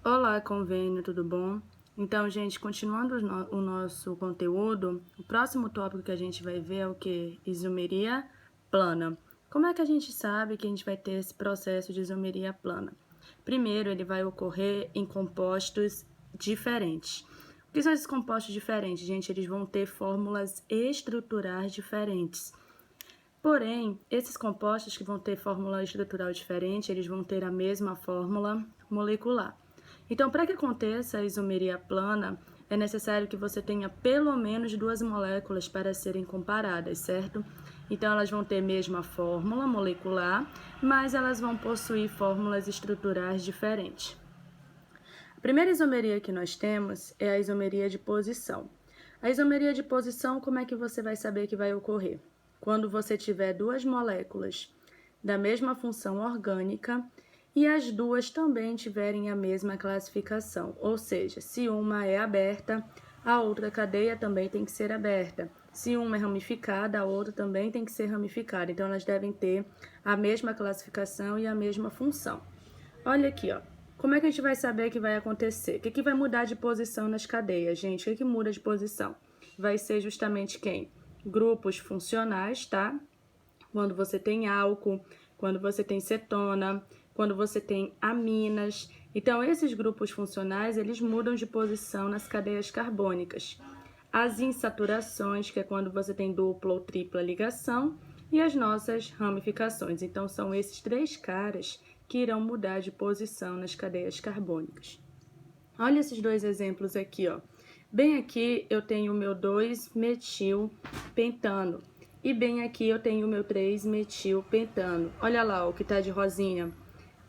Olá, convênio, tudo bom? Então, gente, continuando o nosso conteúdo, o próximo tópico que a gente vai ver é o que? Isomeria plana. Como é que a gente sabe que a gente vai ter esse processo de isomeria plana? Primeiro, ele vai ocorrer em compostos diferentes. O que são esses compostos diferentes, gente? Eles vão ter fórmulas estruturais diferentes. Porém, esses compostos que vão ter fórmula estrutural diferente, eles vão ter a mesma fórmula molecular. Então, para que aconteça a isomeria plana, é necessário que você tenha pelo menos duas moléculas para serem comparadas, certo? Então, elas vão ter a mesma fórmula molecular, mas elas vão possuir fórmulas estruturais diferentes. A primeira isomeria que nós temos é a isomeria de posição. A isomeria de posição, como é que você vai saber que vai ocorrer? Quando você tiver duas moléculas da mesma função orgânica e as duas também tiverem a mesma classificação, ou seja, se uma é aberta, a outra cadeia também tem que ser aberta. Se uma é ramificada, a outra também tem que ser ramificada. Então, elas devem ter a mesma classificação e a mesma função. Olha aqui, ó. Como é que a gente vai saber que vai acontecer? O que vai mudar de posição nas cadeias, gente? O que muda de posição? Vai ser justamente quem? Grupos funcionais, tá? Quando você tem álcool, quando você tem cetona, quando você tem aminas. Então, esses grupos funcionais, eles mudam de posição nas cadeias carbônicas. As insaturações, que é quando você tem dupla ou tripla ligação, e as nossas ramificações. Então, são esses três caras que irão mudar de posição nas cadeias carbônicas. Olha esses dois exemplos aqui, ó. Bem aqui eu tenho o meu 2-metil-pentano. E bem aqui eu tenho o meu 3-metil-pentano. Olha lá o que tá de rosinha.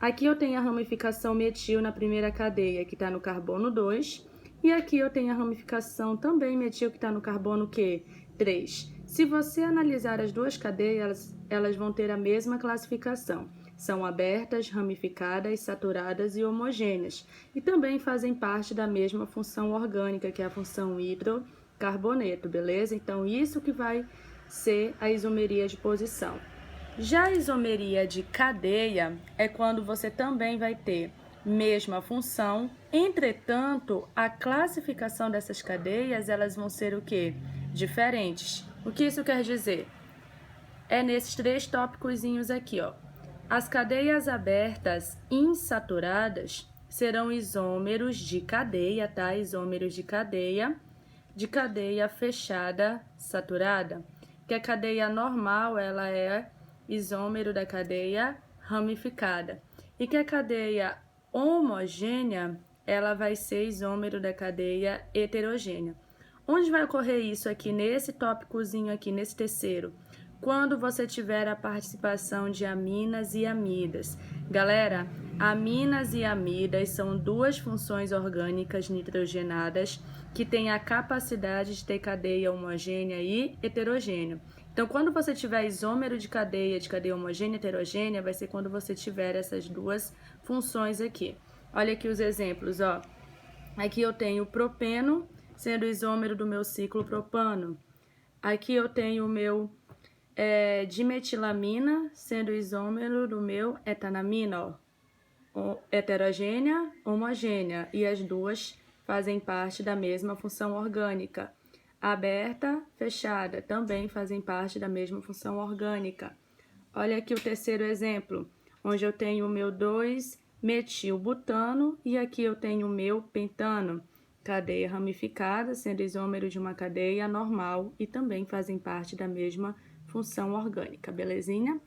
Aqui eu tenho a ramificação metil na primeira cadeia, que está no carbono 2. E aqui eu tenho a ramificação também metil, que está no carbono que? 3. Se você analisar as duas cadeias, elas vão ter a mesma classificação. São abertas, ramificadas, saturadas e homogêneas. E também fazem parte da mesma função orgânica, que é a função hidrocarboneto, beleza? Então, isso que vai ser a isomeria de posição. Já a isomeria de cadeia é quando você também vai ter mesma função, entretanto, a classificação dessas cadeias, elas vão ser o quê? Diferentes. O que isso quer dizer? É nesses três tópicozinhos aqui, ó. As cadeias abertas insaturadas serão isômeros de cadeia, tá? Isômeros de cadeia fechada saturada. Que a cadeia normal, ela é isômero da cadeia ramificada. E que a cadeia homogênea, ela vai ser isômero da cadeia heterogênea. Onde vai ocorrer isso aqui nesse tópicozinho aqui, nesse terceiro? Quando você tiver a participação de aminas e amidas. Galera, aminas e amidas são duas funções orgânicas nitrogenadas que têm a capacidade de ter cadeia homogênea e heterogênea. Então, quando você tiver isômero de cadeia homogênea e heterogênea, vai ser quando você tiver essas duas funções aqui. Olha aqui os exemplos, ó. Aqui eu tenho o propeno sendo isômero do meu ciclo propano. Aqui eu tenho o meu dimetilamina sendo isômero do meu etanamina, ó. Heterogênea, homogênea, e as duas fazem parte da mesma função orgânica. Aberta, fechada, também fazem parte da mesma função orgânica. Olha aqui o terceiro exemplo, onde eu tenho o meu 2-metilbutano e aqui eu tenho o meu pentano. Cadeia ramificada, sendo isômero de uma cadeia normal e também fazem parte da mesma função orgânica, belezinha?